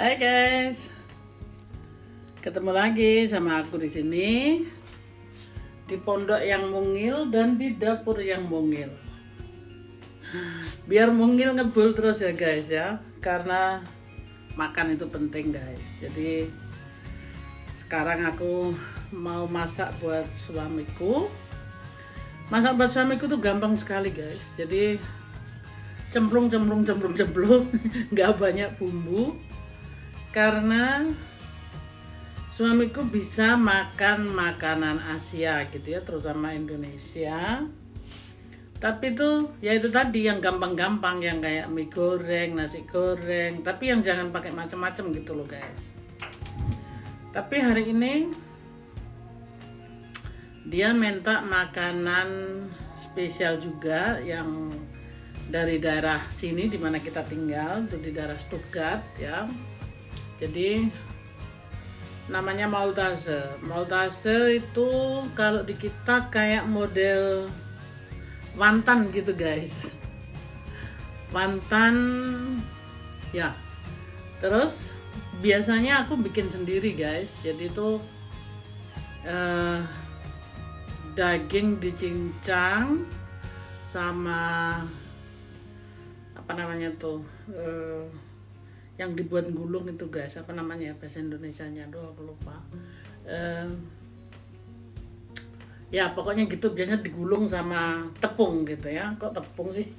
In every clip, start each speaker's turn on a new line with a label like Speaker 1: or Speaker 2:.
Speaker 1: Hai guys, ketemu lagi sama aku di sini di pondok yang mungil dan di dapur yang mungil. Biar mungil ngebul terus ya guys ya, karena makan itu penting guys. Jadi sekarang aku mau masak buat suamiku. Masak buat suamiku tuh gampang sekali guys. Jadi cemplung, nggak banyak bumbu. Karena suamiku bisa makan makanan Asia gitu ya, terutama Indonesia. Tapi itu ya itu tadi yang gampang-gampang, yang kayak mie goreng, nasi goreng, tapi yang jangan pakai macam-macam gitu loh guys. Tapi hari ini dia minta makanan spesial juga yang dari daerah sini dimana kita tinggal, itu di daerah Stuttgart ya. Jadi namanya Maltase. Maltase itu kalau di kita kayak model wonton gitu guys. Wonton ya. Terus biasanya aku bikin sendiri guys. Jadi itu daging dicincang sama apa namanya tuh yang dibuat gulung itu guys, apa namanya bahasa Indonesianya, aduh aku lupa. Ya pokoknya gitu, biasanya digulung sama tepung gitu ya. Kok tepung sih?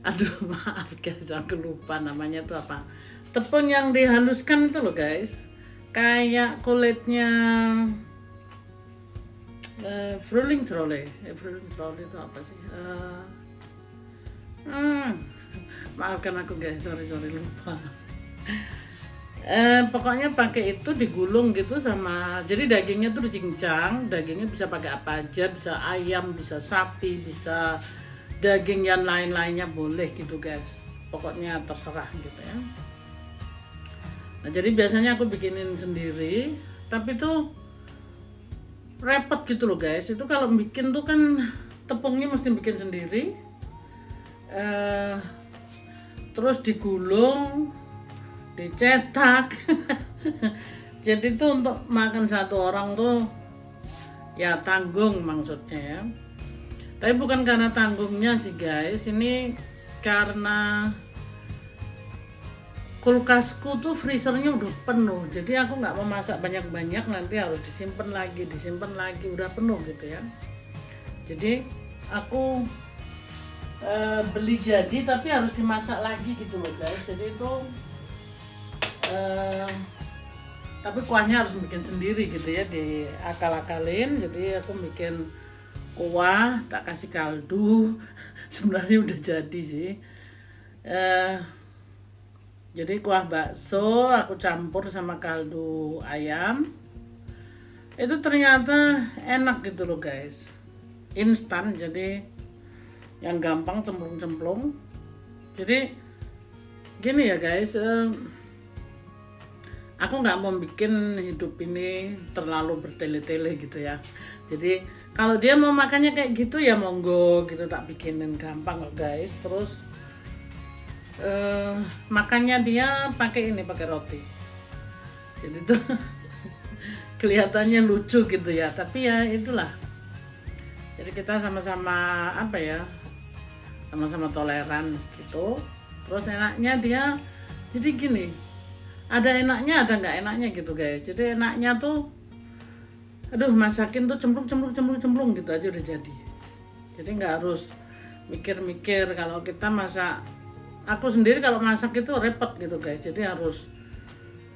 Speaker 1: Aduh maaf guys, aku lupa namanya tuh apa. Tepung yang dihaluskan itu loh guys, kayak kulitnya Frühlingsrolle. Frühlingsrolle itu apa sih? Maafkan aku guys, sorry lupa. Pokoknya pakai itu digulung gitu sama, jadi dagingnya tuh dicincang. Dagingnya bisa pakai apa aja, bisa ayam, bisa sapi, bisa daging yang lain-lainnya boleh gitu guys. Pokoknya terserah gitu ya. Nah, jadi biasanya aku bikinin sendiri, tapi tuh repot gitu loh guys. Itu kalau bikin tuh kan tepungnya mesti bikin sendiri. Terus digulung, dicetak. Jadi tuh untuk makan satu orang tuh ya tanggung maksudnya ya. Tapi bukan karena tanggungnya sih guys, ini karena kulkasku tuh freezernya udah penuh. Jadi aku nggak mau masak banyak-banyak, nanti harus disimpan lagi, udah penuh gitu ya. Jadi aku beli jadi tapi harus dimasak lagi gitu loh guys. Jadi itu tapi kuahnya harus bikin sendiri gitu ya, diakal-akalin. Jadi aku bikin kuah, tak kasih kaldu. Sebenarnya udah jadi sih. Jadi kuah bakso aku campur sama kaldu ayam. Itu ternyata enak gitu loh guys, instan, jadi yang gampang cemplung-cemplung. Jadi gini ya guys, aku nggak mau bikin hidup ini terlalu bertele-tele gitu ya. Jadi kalau dia mau makannya kayak gitu ya monggo gitu, tak bikinin gampang kok guys. Terus makannya dia pakai roti. Jadi tuh kelihatannya lucu gitu ya, tapi ya itulah. Jadi kita sama-sama apa ya, sama-sama toleran gitu. Terus enaknya dia jadi gini, ada enaknya ada nggak enaknya gitu guys. Jadi enaknya tuh aduh masakin tuh cemplung gitu aja udah jadi. Jadi nggak harus mikir-mikir. Kalau kita masak, aku sendiri kalau masak itu repot gitu guys. Jadi harus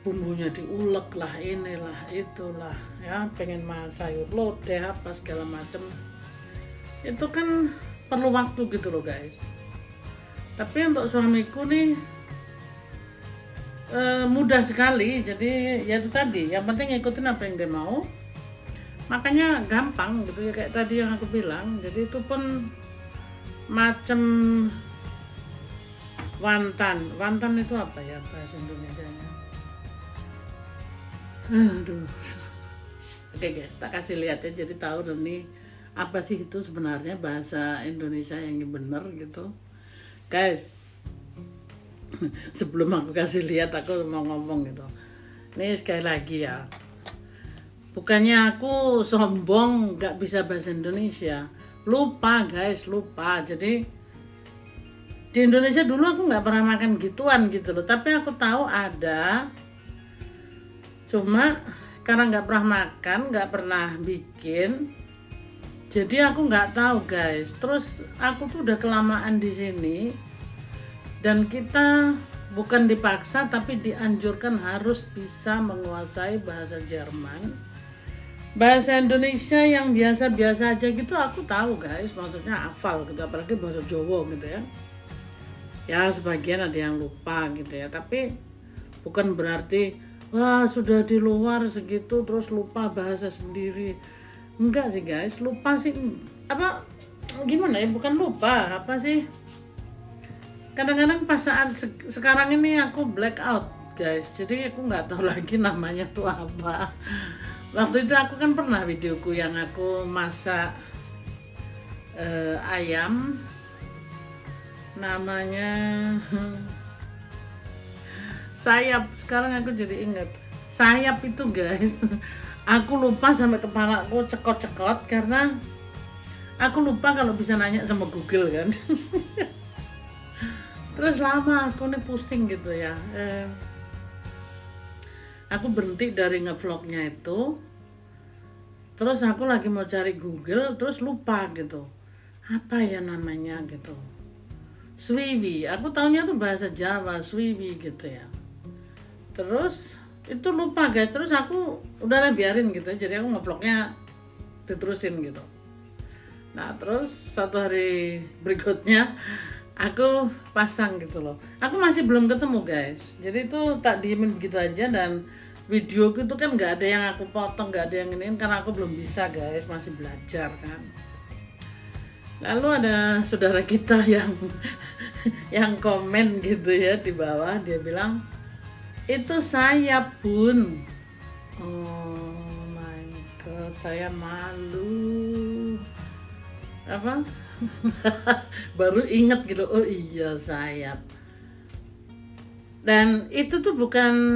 Speaker 1: bumbunya diulek lah, inilah itulah ya, pengen masak sayur lodeh apa segala macem, itu kan perlu waktu gitu loh guys. Tapi untuk suamiku nih mudah sekali. Jadi ya itu tadi, yang penting ngikutin apa yang dia mau, makanya gampang gitu ya, kayak tadi yang aku bilang. Jadi itu pun macam wonton itu apa ya bahasa Indonesianya, aduh. Oke guys, tak kasih lihat ya, jadi tahu nih apa sih itu sebenarnya bahasa Indonesia yang bener gitu guys. Sebelum aku kasih lihat, aku mau ngomong gitu. Ini sekali lagi ya, bukannya aku sombong nggak bisa bahasa Indonesia. Lupa guys, lupa. Jadi di Indonesia dulu aku nggak pernah makan gituan gitu loh. Tapi aku tahu ada. Cuma karena nggak pernah makan, nggak pernah bikin, jadi aku nggak tahu guys. Terus aku tuh udah kelamaan di sini. Dan kita bukan dipaksa tapi dianjurkan harus bisa menguasai bahasa Jerman. Bahasa Indonesia yang biasa-biasa aja gitu aku tahu guys, maksudnya hafal gitu, apalagi bahasa Jawa gitu ya. Ya sebagian ada yang lupa gitu ya, tapi bukan berarti wah sudah di luar segitu terus lupa bahasa sendiri. Enggak sih guys, lupa sih apa gimana ya, bukan lupa, apa sih? Kadang-kadang pas saat sekarang ini aku black out guys, jadi aku nggak tahu lagi namanya tuh apa. Waktu itu aku kan pernah videoku yang aku masak ayam, namanya sayap. Sekarang aku jadi ingat sayap itu guys. Aku lupa sampai kepalaku cekot-cekot karena aku lupa kalau bisa nanya sama Google kan. Terus lama aku nih pusing gitu ya. Aku berhenti dari ngevlognya itu. Terus aku lagi mau cari Google, terus lupa gitu. Apa ya namanya gitu. Swiwi, aku taunya tuh bahasa Jawa, Swiwi gitu ya. Terus itu lupa guys, terus aku udah biarin gitu. Jadi aku ngevlognya diterusin gitu. Nah terus satu hari berikutnya aku pasang gitu loh. Aku masih belum ketemu guys. Jadi itu tak diemin begitu aja, dan video itu kan nggak ada yang aku potong, nggak ada yang ini karena aku belum bisa guys, masih belajar kan. Lalu ada saudara kita yang komen gitu ya di bawah, dia bilang itu sayap bun. Oh my god, saya malu. Apa? Baru inget gitu, oh iya sayap. Dan itu tuh bukan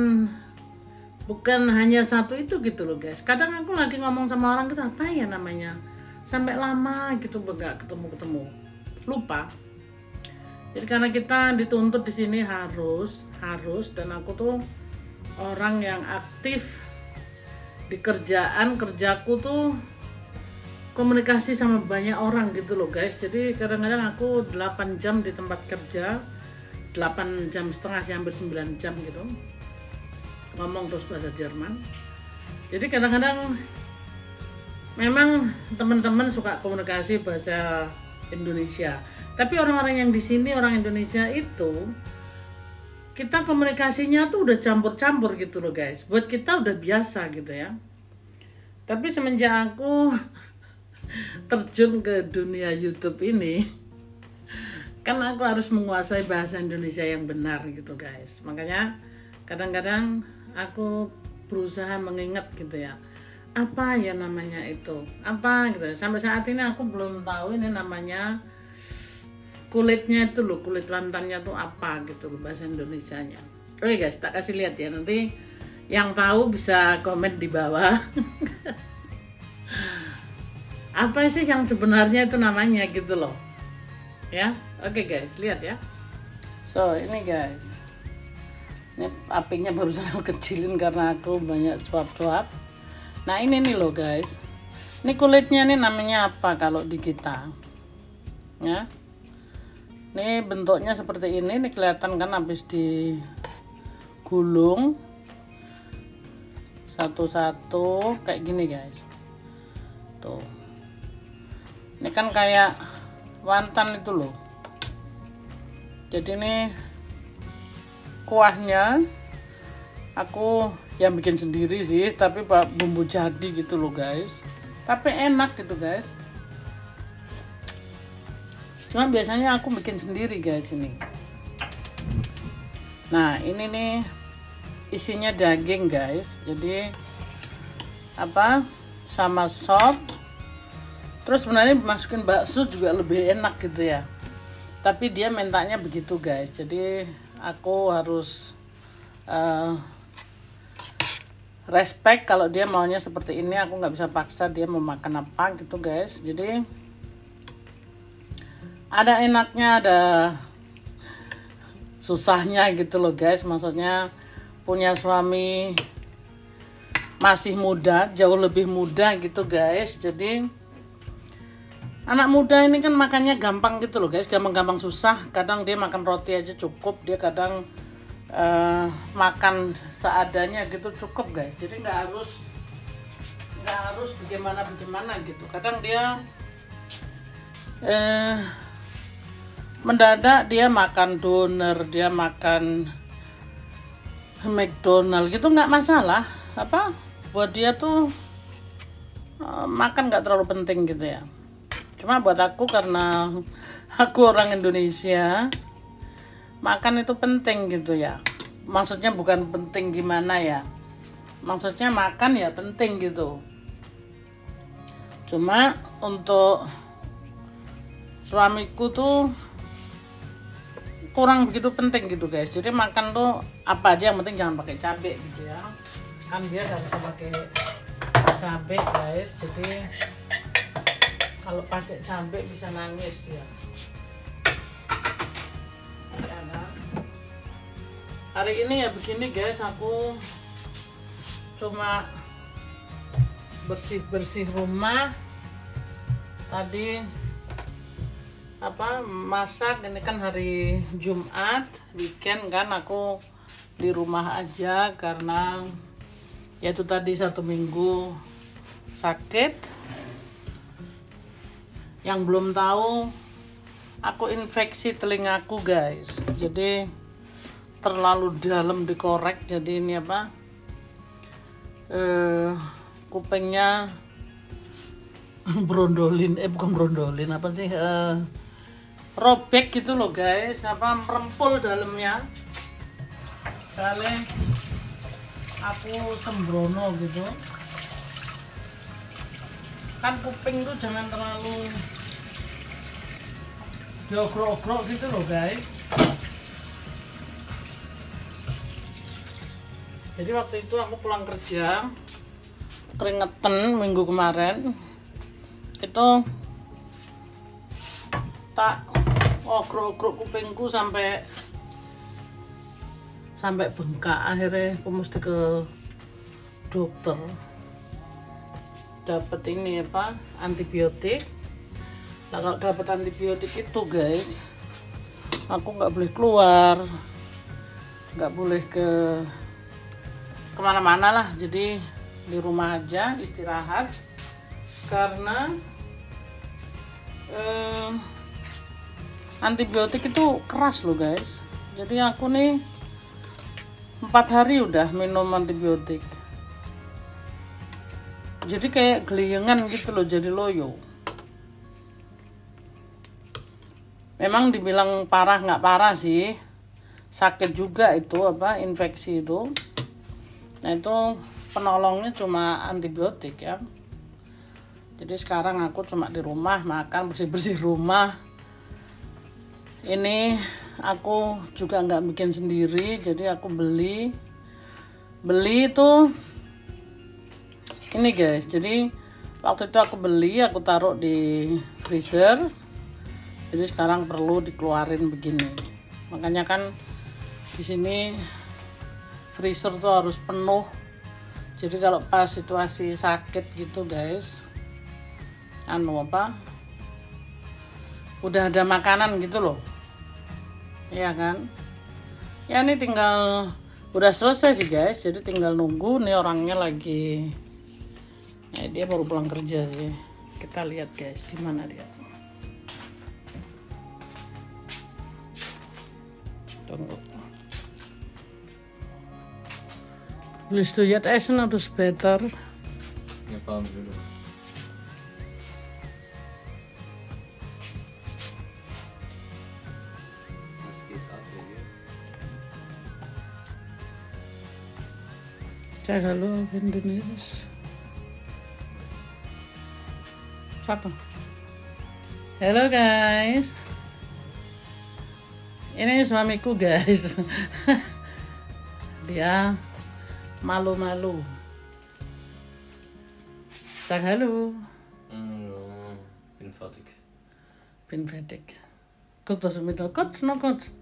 Speaker 1: hanya satu itu gitu loh guys. Kadang aku lagi ngomong sama orang gitu, apa ya namanya, sampai lama gitu nggak ketemu, lupa. Jadi karena kita dituntut di sini harus, dan aku tuh orang yang aktif di kerjaku tuh komunikasi sama banyak orang gitu loh guys. Jadi kadang-kadang aku 8 jam di tempat kerja, 8 jam setengah sih, hampir 9 jam gitu ngomong terus bahasa Jerman. Jadi kadang-kadang memang teman-teman suka komunikasi bahasa Indonesia, tapi orang-orang yang di sini orang Indonesia itu kita komunikasinya tuh udah campur-campur gitu loh guys. Buat kita udah biasa gitu ya. Tapi semenjak aku terjun ke dunia YouTube ini, kan aku harus menguasai bahasa Indonesia yang benar gitu guys. Makanya kadang-kadang aku berusaha mengingat gitu ya, apa ya namanya itu, apa gitu. Sampai saat ini aku belum tahu ini namanya kulitnya itu loh, kulit lantannya tuh apa gitu loh bahasa Indonesianya. Oke guys, tak kasih lihat ya, nanti yang tahu bisa komen di bawah. Apa sih yang sebenarnya itu namanya gitu loh ya. Oke guys, lihat ya. So ini guys, ini apinya barusan aku kecilin karena aku banyak cuap-cuap. Nah ini nih loh guys, ini kulitnya nih namanya apa kalau di kita ya. Ini bentuknya seperti ini kelihatan kan, habis digulung satu-satu kayak gini guys. Tuh, ini kan kayak wonton itu loh. Jadi ini kuahnya aku yang bikin sendiri sih, tapi bumbu jadi gitu loh guys. Tapi enak gitu guys. Cuma biasanya aku bikin sendiri guys ini. Nah ini nih isinya daging guys. Jadi apa, sama sop. Terus sebenarnya masukin bakso juga lebih enak gitu ya. Tapi dia mintanya begitu guys. Jadi aku harus respect kalau dia maunya seperti ini. Aku nggak bisa paksa dia mau makan apa gitu guys. Jadi ada enaknya, ada susahnya gitu loh guys. Maksudnya punya suami masih muda, jauh lebih muda gitu guys. Jadi anak muda ini kan makannya gampang gitu loh guys, gampang-gampang susah. Kadang dia makan roti aja cukup, dia kadang makan seadanya gitu cukup guys. Jadi nggak harus bagaimana gitu. Kadang dia mendadak dia makan doner, dia makan McDonald gitu, nggak masalah. Apa buat dia tuh makan nggak terlalu penting gitu ya. Cuma buat aku, karena aku orang Indonesia, makan itu penting gitu ya. Maksudnya bukan penting gimana ya, maksudnya makan ya penting gitu. Cuma untuk suamiku tuh kurang begitu penting gitu guys. Jadi makan tuh apa aja yang penting jangan pakai cabai gitu ya. Kan dia nggak bisa pakai cabai guys. Jadi kalau pakai cabai bisa nangis dia. Ya, kan? Hari ini ya begini guys, aku cuma bersih rumah. Tadi masak. Ini kan hari Jumat, weekend kan, aku di rumah aja karena ya itu tadi 1 minggu sakit. Yang belum tahu, aku infeksi telingaku guys. Jadi terlalu dalam dikorek. Jadi ini kupingnya bukan brondolin, apa sih, robek gitu loh guys, merempul dalamnya. Kali aku sembrono gitu. Kan kuping tuh jangan terlalu diogrok-ogrok gitu loh guys. Jadi waktu itu aku pulang kerja keringetan minggu kemarin, itu tak ogrok-ogrok kupingku sampai bengkak. Akhirnya aku mesti ke dokter, dapat ini antibiotik. Nah, kalau dapat antibiotik itu guys, aku nggak boleh keluar, nggak boleh kemana-mana lah. Jadi di rumah aja istirahat, karena antibiotik itu keras loh guys. Jadi aku nih 4 hari udah minum antibiotik. Jadi kayak geliyengan gitu loh, jadi loyo. Memang dibilang parah nggak parah sih, sakit juga itu infeksi itu. Nah itu penolongnya cuma antibiotik ya. Jadi sekarang aku cuma di rumah makan, bersih rumah. Ini aku juga nggak bikin sendiri, jadi aku beli itu ini guys. Jadi waktu itu aku beli, aku taruh di freezer. Jadi sekarang perlu dikeluarin begini. Makanya kan di sini freezer tuh harus penuh. Jadi kalau pas situasi sakit gitu guys, udah ada makanan gitu loh. Ya kan? Ya ini tinggal udah selesai sih guys. Jadi tinggal nunggu. Nih orangnya lagi, dia baru pulang kerja sih. Kita lihat guys, di mana dia. Tunggu. Willst du jetzt essen oder später?
Speaker 2: Ein paar Minuten. Was geht ab hier?
Speaker 1: Sag hallo auf Indonesisch. Sag mal. Hello guys. Ini suamiku guys. Dia malu-malu. Sag halo.
Speaker 2: Bin fertig.
Speaker 1: Bin fertig. Guck das mit noch kurz.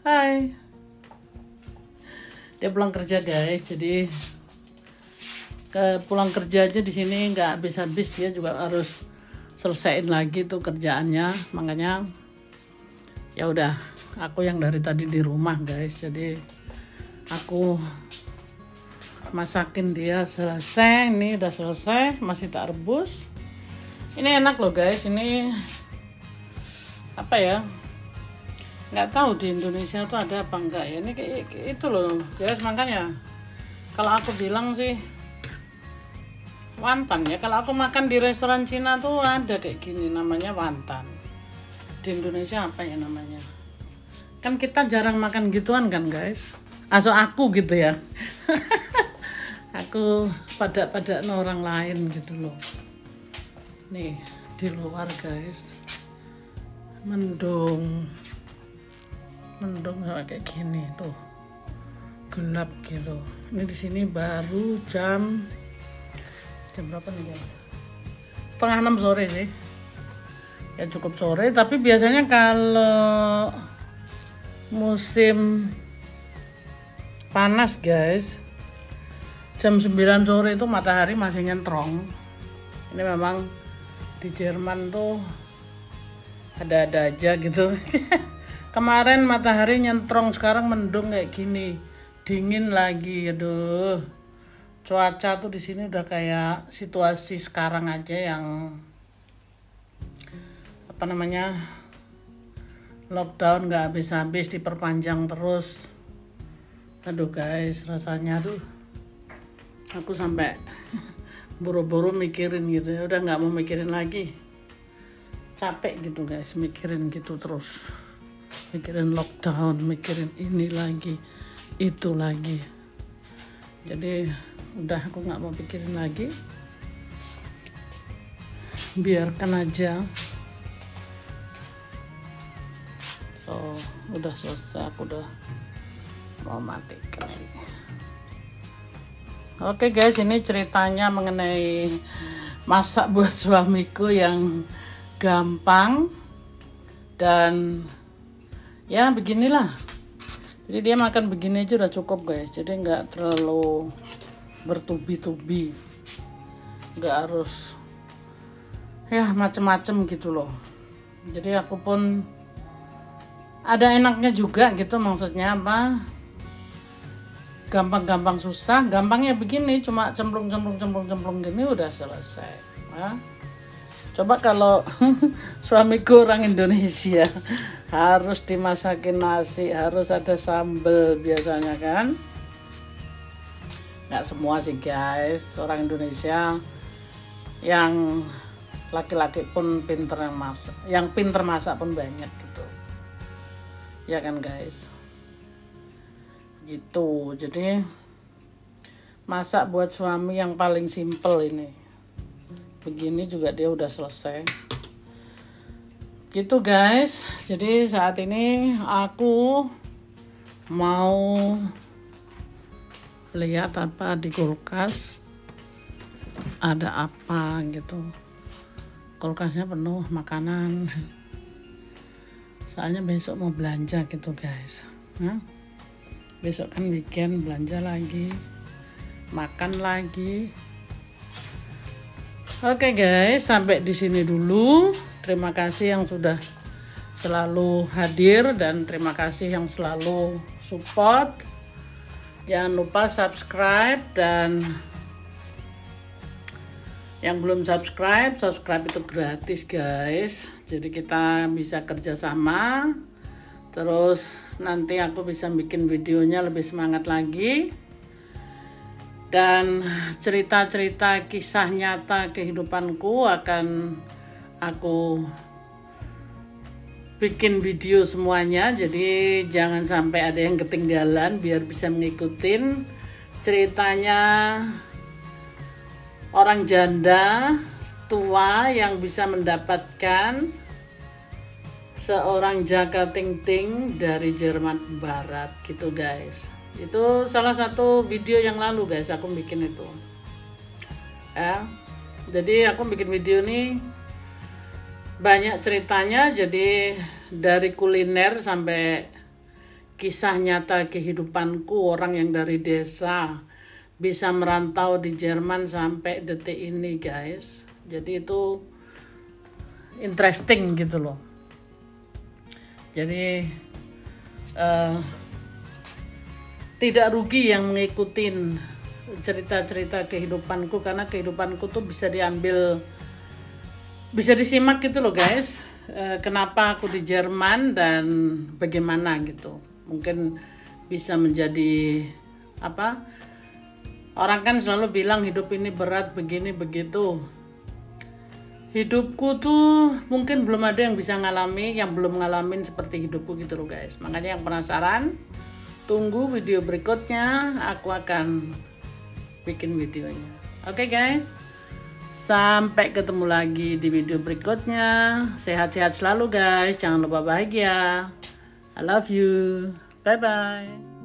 Speaker 1: Hai. Dia pulang kerja guys, jadi pulang kerja aja di sini nggak habis-habis, dia juga harus selesaiin lagi tuh kerjaannya. Makanya ya udah, aku yang dari tadi di rumah guys, jadi aku masakin dia selesai. Ini udah selesai, masih tak rebus. Ini enak loh guys, ini apa ya, nggak tahu di Indonesia tuh ada apa enggak ya, ini kayak itu loh guys. Makanya kalau aku bilang sih wonton ya, kalau aku makan di restoran Cina tuh ada kayak gini, namanya wonton. Di Indonesia apa ya namanya, kan kita jarang makan gituan kan guys, asal aku gitu ya. Aku pada orang lain gitu loh. Nih di luar guys, mendung kayak gini tuh, gelap gitu. Ini di sini baru jam berapa nih guys? 5:30 sore sih. Ya cukup sore, tapi biasanya kalau musim panas guys, jam 9 sore itu matahari masih nyentrong. Ini memang di Jerman tuh ada-ada aja gitu. Kemarin matahari nyentrong, sekarang mendung kayak gini, dingin lagi. Aduh, cuaca tuh di sini udah kayak situasi sekarang aja yang apa namanya, lockdown nggak habis-habis, diperpanjang terus. Aduh guys, rasanya tuh aku sampai buru-buru mikirin gitu ya, udah nggak mau mikirin lagi, capek gitu guys, mikirin gitu terus, mikirin lockdown, mikirin ini lagi, itu lagi. Jadi udah aku nggak mau pikirin lagi, biarkan aja. So udah selesai, aku udah mau matikan ini. Oke guys, ini ceritanya mengenai masak buat suamiku yang gampang dan ya beginilah. Jadi dia makan begini aja udah cukup guys, jadi nggak terlalu bertubi-tubi, nggak harus ya macem-macem gitu loh. Jadi aku pun ada enaknya juga gitu, maksudnya apa, gampang-gampang susah, gampangnya begini cuma cemplung gini udah selesai ya. Coba kalau suamiku orang Indonesia harus dimasakin nasi, harus ada sambal biasanya kan. Nggak semua sih guys, orang Indonesia yang laki-laki pun pinter masak, yang pinter masak pun banyak gitu ya kan guys, gitu. Jadi masak buat suami yang paling simple ini, begini juga dia udah selesai gitu guys. Jadi saat ini aku mau lihat apa di kulkas, ada apa gitu. Kulkasnya penuh makanan, soalnya besok mau belanja gitu guys. Besok kan weekend, belanja lagi, makan lagi. Oke guys, sampai di sini dulu. Terima kasih yang sudah selalu hadir dan terima kasih yang selalu support. Jangan lupa subscribe, dan yang belum subscribe itu gratis guys. Jadi kita bisa kerjasama, terus nanti aku bisa bikin videonya lebih semangat lagi, dan cerita-cerita kisah nyata kehidupanku akan aku bikin video semuanya. Jadi jangan sampai ada yang ketinggalan, biar bisa ngikutin ceritanya orang janda tua yang bisa mendapatkan seorang Jaka Ting Ting dari Jerman Barat gitu guys. Itu salah satu video yang lalu guys aku bikin itu ya. Jadi aku bikin video nih banyak ceritanya, jadi dari kuliner sampai kisah nyata kehidupanku orang yang dari desa bisa merantau di Jerman sampai detik ini guys. Jadi itu interesting gitu loh. Jadi tidak rugi yang ngikutin cerita-cerita kehidupanku, karena kehidupanku tuh bisa diambil, bisa disimak gitu loh guys. Kenapa aku di Jerman dan bagaimana gitu. Mungkin bisa menjadi apa? Orang kan selalu bilang hidup ini berat begini begitu. Hidupku tuh mungkin belum ada yang bisa ngalami, yang belum ngalamin seperti hidupku gitu loh guys. Makanya yang penasaran, tunggu video berikutnya, aku akan bikin videonya. Oke guys, sampai ketemu lagi di video berikutnya. Sehat-sehat selalu guys, jangan lupa bahagia. I love you, bye bye.